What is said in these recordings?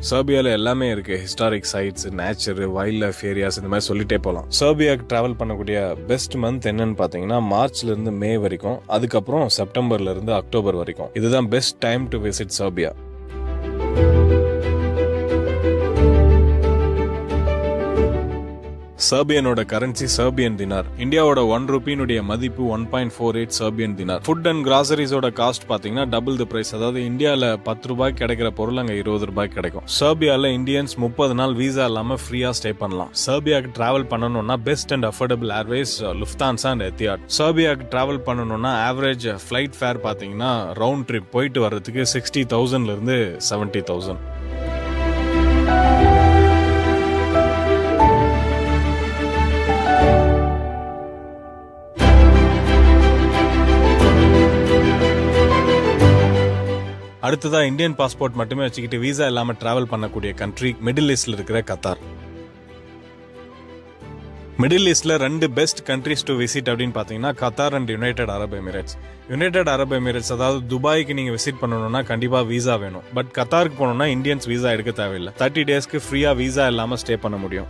சர்பியால எல்லாமே இருக்கு. Historic sites, nature, wild life areas, இந்த மாதிரி சொல்லிட்டே போகலாம். சர்பியாவுக்கு டிராவல் பண்ணக்கூடிய பெஸ்ட் மந்த் என்னன்னு பாத்தீங்கன்னா மார்ச்ல இருந்து மே வரைக்கும், அதுக்கப்புறம் செப்டம்பர்ல இருந்து அக்டோபர் வரைக்கும். இதுதான் best time to visit Serbia. சர்பியனோட கரன்சி சர்பியன் தினார். இந்தியாவோட 1 ரூபியினுடைய மதிப்பு 1.48 சர்பியன் தினார். ஃபுட் அண்ட் கிராசரிஸோட காஸ்ட் பாத்தீங்கன்னா டபுள் தி பிரைஸ். அதாவது இந்தியால 10 ரூபாய்க்கு கிடைக்கிற பொருள் அங்க 20 ரூபாய்க்கு கிடைக்கும். சர்பியால இந்தியன்ஸ் 30 நாள் வீசா இல்லாம ஃப்ரீயா ஸ்டே பண்ணலாம். சர்பியாக்கு டிராவல் பண்ணணும்னா best and affordable airways Lufthansa and Etihad. சர்பியாக்கு டிராவல் பண்ணணும்னா ஆவரேஜ் ஃபிளைட் ஃபேர் பாத்தீங்கன்னா ரவுண்ட் ட்ரிப் போயிட்டு வர்றதுக்கு 60,000ல இருந்து 70,000. அடுத்ததா இந்தியன் பாஸ்போர்ட் மட்டுமே வச்சுக்கிட்டு வீசா இல்லாம டிராவல் பண்ணக்கூடிய கண்ட்ரி மிடில் ஈஸ்ட்ல இருக்கிற கத்தார். மிடில் ஈஸ்ட்ல 2 பெஸ்ட் கண்ட்ரிஸ் டு விசிட் அப்படின்னு பாத்தீங்கன்னா Qatar and United Arab Emirates. United Arab Emirates அதாவது துபாய்க்கு நீங்க விசிட் பண்ணணும்னா கண்டிப்பா வீசா வேணும். பட் கத்தாருக்கு போனோம்னா இந்தியன்ஸ் வீசா எடுக்க தேவையில்லை. 30 டேஸ்க்கு ஃப்ரீயா வீசா இல்லாம ஸ்டே பண்ண முடியும்.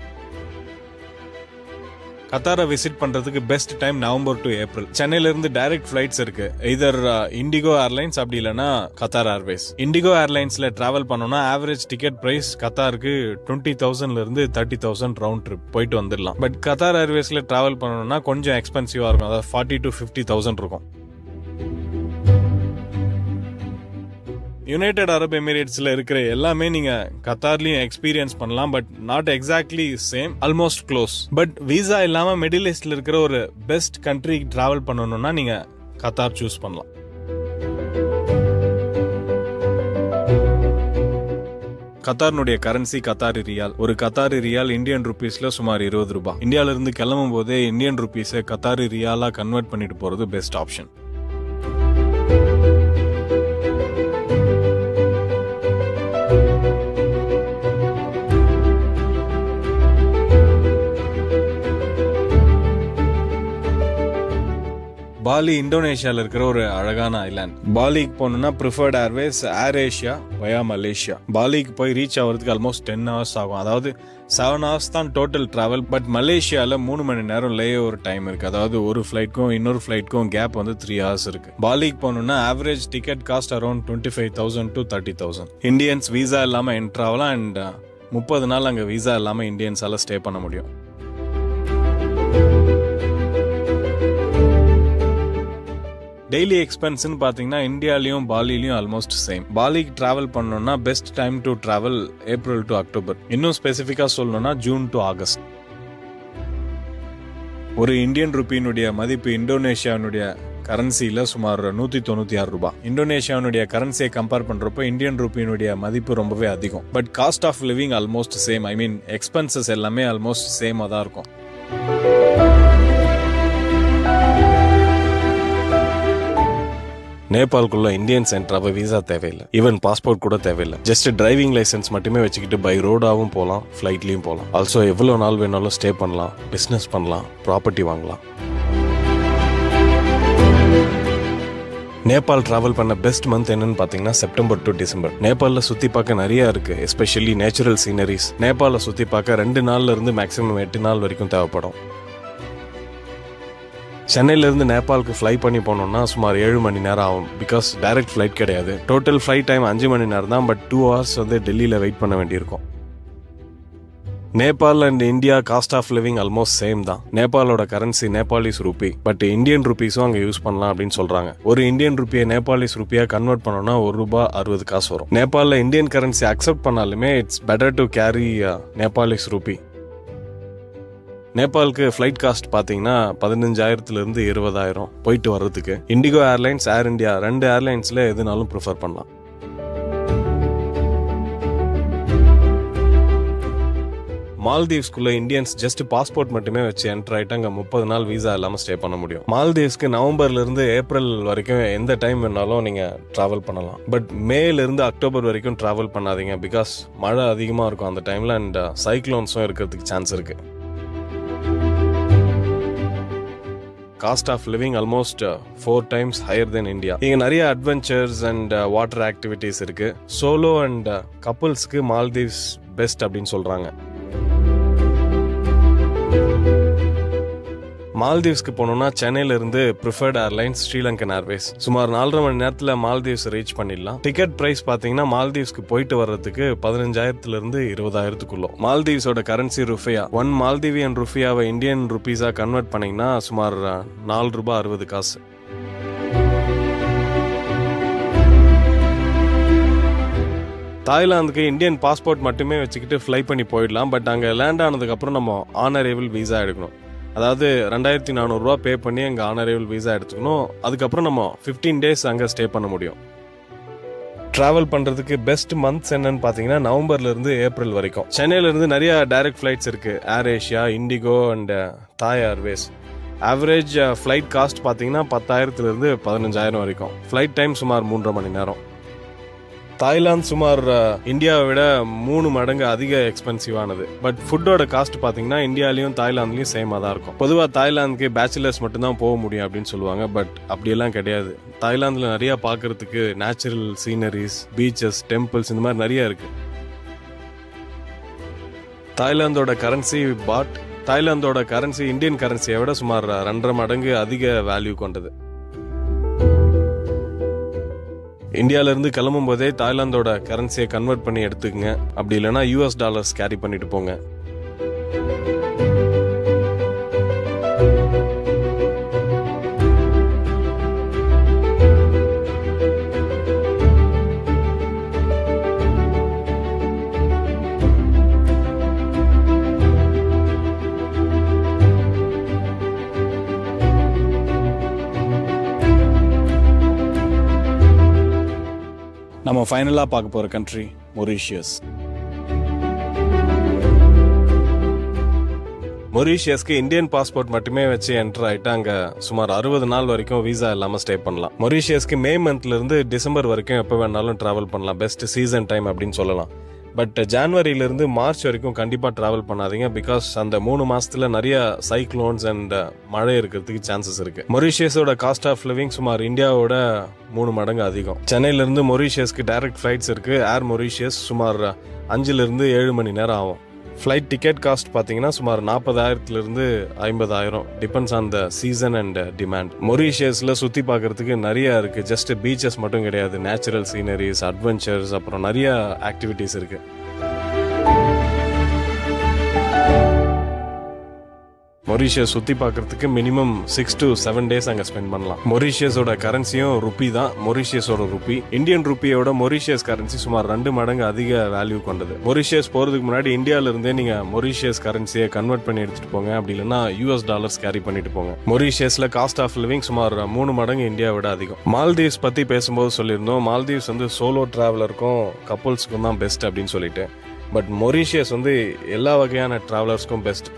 கத்தாரை விசிட் பண்றதுக்கு best time November to April. சென்னையில இருந்து டைரக்ட் ஃபிளைட்ஸ் இருக்கு. இதர் இண்டிகோ ஏர்லைன்ஸ் அப்படி இல்லைன்னா கத்தார் ஏர்வேஸ். இண்டிகோ ஏர்லைன்ஸ்ல டிராவல் பண்ணோம்னா ஆவரேஜ் டிக்கெட் பிரைஸ் கத்தாருக்கு 20,000ல இருந்து 30,000 ரவுண்ட் ட்ரிப் போயிட்டு வந்துடலாம். பட் கத்தார் ஏர்வேஸ்ல டிராவல் பண்ணணும்னா கொஞ்சம் எக்ஸ்பென்சிவா இருக்கும். அதாவது 40,000 to 50,000 இருக்கும். யுனைடெட் அரப் எமிரேட்ஸ்ல இருக்கிற எல்லாமே நீங்க கத்தார்லயும் எக்ஸ்பீரியன்ஸ் பண்ணலாம். But not exactly same, almost close. But visa இல்லாம மிடில் ஈஸ்ட்ல இருக்கிற ஒரு பெஸ்ட் கண்ட்ரி டிராவல் பண்ணணும்னா நீங்க கத்தார் சூஸ் பண்ணலாம். கத்தாரினுடைய கரன்சி கத்தாரி ரியால். ஒரு கத்தாரி ரியால் இந்தியன் ருபீஸ்ல சுமார் 20 ரூபாய். இந்தியால இருந்து கிளம்பும் போதே இந்தியன் ருபீஸை கத்தாரி ரியாலா கன்வெர்ட் பண்ணிட்டு போறது பெஸ்ட் ஆப்ஷன். பாலி இந்தோனேஷியால இருக்கிற ஒரு அழகான ஐலாண்ட். பாலிக்கு போகணும்னா ப்ரிஃபர்ட் ஏர்வேஸ் ஏர் ஏஷியா வயா மலேசியா. பாலிக்கு போய் ரீச் ஆகிறதுக்கு ஆல்மோஸ்ட் 10 hours ஆகும். அதாவது 7 hours தான் டோட்டல் டிராவல். பட் மலேசியால 3 மணி நேரம் லே ஓவர் டைம் இருக்கு. அதாவது ஒரு ஃபிளைட்க்கும் இன்னொரு ஃபிளைட்க்கும் கேப் வந்து 3 hours இருக்கு. பாலிக்கு போகணும்னா average ticket cost around 25,000 to 30,000. Indians visa இல்லாம என்ட்ரு ஆகலாம். அண்ட் 30 நாள் அங்க வீசா இல்லாம இந்தியன்ஸால ஸ்டே பண்ண முடியும். டெய்லி எக்ஸ்பென்ஸ்னு பாத்தீங்கன்னா இந்தியாலையும் பாலிலையும் ஆல்மோஸ்ட் சேம். பாலிக்கு டிராவல் பண்ணணும்னா best time to travel April to October. இன்னும் ஸ்பெசிஃபிக்கா சொல்லணும்னா ஜூன் டு ஆகஸ்ட். ஒரு இந்தியன் ருபியினுடைய மதிப்பு இந்தோனேஷியாவுடைய கரன்சியில சுமார் 196 ரூபாய். இந்தோனேஷியாவுடைய கரன்சியை கம்பேர் பண்றப்போ இந்தியன் ருபியினுடைய மதிப்பு ரொம்பவே அதிகம். But cost of living almost same. I mean expenses எல்லாமே ஆல்மோஸ்ட் சேமா தான் இருக்கும். நேபாளுக்குள்ள இந்தியன்ஸ் என்ட்ராவ வீசா தேவையில்லை. ஈவன் பாஸ்போர்ட் கூட தேவையில்லை. ஜஸ்ட் டிரைவிங் லைசன்ஸ் மட்டுமே வச்சுக்கிட்டு பை ரோடாவும் போகலாம், ஃபிளைட்லயும் போகலாம். ஆல்சோ எவ்வளவு நாள் வேணாலும் ஸ்டே பண்ணலாம், பிசினஸ் பண்ணலாம், ப்ராப்பர்ட்டி வாங்கலாம். நேபாள் டிராவல் பண்ண பெஸ்ட் மந்த் என்னன்னு பாத்தீங்கன்னா செப்டம்பர் டு டிசம்பர். நேபாளில் சுத்தி பார்க்க நிறைய இருக்கு. Especially natural sceneries. நேபாளில் சுத்தி பார்க்க 2 நாள்ல இருந்து மேக்ஸிமம் 8 நாள் வரைக்கும் தேவைப்படும். சென்னையில இருந்து நேபாளுக்கு ஃப்ளை பண்ணி போனோம்னா சுமார் 7 மணி நேரம் ஆகும். பிகாஸ் டைரக்ட் ஃபிளைட் கிடையாது. டோட்டல் ஃபிளைட் டைம் 5 மணி நேரம் தான். பட் 2 hours வந்து டெல்லியில வெயிட் பண்ண வேண்டியிருக்கும். Nepal and India cost of living almost same தான். நேபாளோட currency Nepalese rupee. But Indian ருபீஸும் அங்க யூஸ் பண்ணலாம் அப்படின்னு சொல்றாங்க. ஒரு இந்தியன் ருபியை நேபாளிஸ் ரூபியா கன்வெர்ட் பண்ணோம்னா ₹1.60 வரும். நேபாளில் இந்தியன் கரன்சி அக்செப்ட் பண்ணாலுமே it's better to carry Nepalese rupee. நேபாளுக்கு ஃபிளைட் காஸ்ட் பார்த்தீங்கன்னா 15,000 இருந்து 20,000 போயிட்டு வர்றதுக்கு. இண்டிகோ ஏர்லைன்ஸ், ஏர் இந்தியா 2 ஏர்லைன்ஸ்ல எதுனாலும் ப்ரிஃபர் பண்ணலாம். மால்தீவ்ஸ்குள்ள இந்தியன்ஸ் ஜஸ்ட் பாஸ்போர்ட் மட்டுமே வச்சு என்டர் ஆயிட்டு அங்க 30 நாள் வீசா இல்லாம ஸ்டே பண்ண முடியும். மால்தீவ்ஸ்க்கு நவம்பர்ல இருந்து ஏப்ரல் வரைக்கும் எந்த டைம் வேணாலும் நீங்க டிராவல் பண்ணலாம். பட் மேல இருந்து அக்டோபர் வரைக்கும் டிராவல் பண்ணாதீங்க. பிகாஸ் மழை அதிகமா இருக்கும் அந்த டைம்ல அண்ட் சைக்ளோன்ஸும் இருக்கிறதுக்கு சான்ஸ் இருக்கு. Cost of living almost 4 times higher than India. இங்க நிறைய அட்வென்ச்சர்ஸ் அண்ட் வாட்டர் ஆக்டிவிட்டிஸ் இருக்கு. சோலோ அண்ட் கப்புள்ஸ்க்கு மால்தீவ்ஸ் பெஸ்ட் அப்படின்னு சொல்றாங்க. மால்தீவ்ஸ்க்கு போனோம்னா சென்னையில இருந்து ப்ரிஃபர்ட் ஏர்லைன்ஸ் ஸ்ரீலங்கன் ஏர்வேஸ் சுமார் 4.5 மணி நேரத்தில் மால்தீவ்ஸ் ரீச் பண்ணிடலாம். டிக்கெட் பிரைஸ் பார்த்தீங்கன்னா மால்தீவ்ஸ்க்கு போயிட்டு வர்றதுக்கு 15,000 20,000 மால்தீவ்ஸோட கரன்சி ருஃபியா. 1 மால்தீவியன் ருஃபியாவை இந்தியன் ருபீஸா கன்வெர்ட் பண்ணீங்கன்னா சுமார் $4.60. தாய்லாந்துக்கு இந்தியன் பாஸ்போர்ட் மட்டுமே வச்சுக்கிட்டு ஃப்ளை பண்ணி போயிடலாம். பட் அங்கே லேண்ட் ஆனதுக்கப்புறம் நம்ம ஆனரேபிள் வீசா எடுக்கணும். அதாவது 2,400 பே பண்ணி அங்கே ஆனரேபிள் வீசா எடுத்துக்கணும். அதுக்கப்புறம் நம்ம 15 days அங்கே ஸ்டே பண்ண முடியும். ட்ராவல் பண்ணுறதுக்கு பெஸ்ட் மந்த்ஸ் என்னன்னு பார்த்தீங்கன்னா நவம்பர்லேருந்து ஏப்ரல் வரைக்கும். சென்னையிலேருந்து நிறைய டைரக்ட் ஃப்ளைட்ஸ் இருக்குது. ஏர் ஏஷியா, இண்டிகோ அண்ட் தாய் ஏர்வேஸ். ஆவரேஜ் ஃப்ளைட் காஸ்ட் பார்த்தீங்கன்னா 10,000 15,000 வரைக்கும். ஃப்ளைட் டைம் சுமார் 3.5 மணி நேரம். தாய்லாந்து சுமார் இந்தியாவை விட 3 மடங்கு அதிக எக்ஸ்பென்சிவானது. பட் ஃபுட்டோட காஸ்ட் பார்த்தீங்கன்னா இந்தியாலையும் தாய்லாந்துலையும் சேமாக தான் இருக்கும். பொதுவாக தாய்லாந்துக்கு பேச்சுலர்ஸ் மட்டும்தான் போக முடியும் அப்படின்னு சொல்லுவாங்க. பட் அப்படியெல்லாம் கிடையாது. தாய்லாந்தில் நிறையா பார்க்கறதுக்கு நேச்சுரல் சீனரிஸ், பீச்சஸ், டெம்பிள்ஸ் இந்த மாதிரி நிறைய இருக்கு. தாய்லாந்தோட கரன்சி பாட். தாய்லாந்தோட கரன்சி இந்தியன் கரன்சியை விட சுமார் 2.5 மடங்கு அதிக வேல்யூ கொண்டது. இந்தியாவிலேருந்து கிளம்பும் போதே தாய்லாந்தோட கரன்சியை கன்வெர்ட் பண்ணி எடுத்துக்கங்க. அப்படி இல்லைன்னா $US கேரி பண்ணிட்டு போங்க. நம்ம ஃபைனலாக பார்க்க போகிற கண்ட்ரி மொரீஷியஸ். மொரீஷியஸ்க்கு இந்தியன் பாஸ்போர்ட் மட்டுமே வச்சு என்டர் ஆகிட்டு அங்கே சுமார் 60 நாள் வரைக்கும் வீசா இல்லாமல் ஸ்டே பண்ணலாம். மொரீஷியஸ்க்கு மே மந்த்லேருந்து டிசம்பர் வரைக்கும் எப்போ வேணாலும் ட்ராவல் பண்ணலாம். பெஸ்ட் சீசன் டைம் அப்படின்னு சொல்லலாம். பட் ஜான்வரியிலேருந்து மார்ச் வரைக்கும் கண்டிப்பாக ட்ராவல் பண்ணாதீங்க. பிகாஸ் அந்த 3 மாதத்தில் நிறைய சைக்ளோன்ஸ் அண்ட் மழை இருக்கிறதுக்கு சான்சஸ் இருக்கு. மொரீஷியஸோட காஸ்ட் ஆஃப் லிவிங் சுமார் இந்தியாவோட 3 மடங்கு அதிகம். சென்னையிலேருந்து மொரீஷியஸ்க்கு டைரக்ட் ஃப்ளைட்ஸ் இருக்கு. ஏர் மொரீஷியஸ் சுமார் 5 7 மணி நேரம் ஆகும். ஃப்ளைட் டிக்கெட் காஸ்ட் பார்த்தீங்கன்னா சுமார் 40,000 50,000 depends on the season and demand. மொரீஷியஸில் சுற்றி பார்க்கறதுக்கு நிறைய இருக்குது. ஜஸ்ட் பீச்சஸ் மட்டும் கிடையாது. நேச்சுரல் சீனரிஸ், அட்வென்ச்சர்ஸ், அப்புறம் நிறைய ஆக்டிவிட்டீஸ் இருக்குது. மொரீஷியஸ் சுற்றி பார்க்கறதுக்கு மினிமம் 6 to 7 days அங்கே ஸ்பெண்ட் பண்ணலாம். மொரீஷியஸோட கரன்சியும் ருப்பி தான். மொரீஷியஸோட ருப்பி இந்தியன் ருப்பியோட மொரீஷியஸ் கரன்சி சுமார் 2 மடங்கு அதிக வேல்யூ கொண்டது. மொரீஷியஸ் போகிறதுக்கு முன்னாடி இந்தியாவிலிருந்தே நீங்கள் மொரீஷியஸ் கரன்சியை கன்வெர்ட் பண்ணி எடுத்துகிட்டு போங்க. அப்படி இல்லைன்னா $US கேரி பண்ணிட்டு போங்க. மொரீஷியஸில் காஸ்ட் ஆஃப் லிவிங் சுமார் 3 மடங்கு இந்தியாவை விட அதிகம். மால்தீவ்ஸ் பற்றி பேசும்போது சொல்லியிருந்தோம். மால்தீவ்ஸ் சோலோ ட்ராவலருக்கும் கப்புள்ஸுக்கும் தான் பெஸ்ட் அப்படின்னு சொல்லிட்டு. பட் மொரீஷியஸ் எல்லா வகையான ட்ராவலர்ஸ்க்கும் பெஸ்ட்.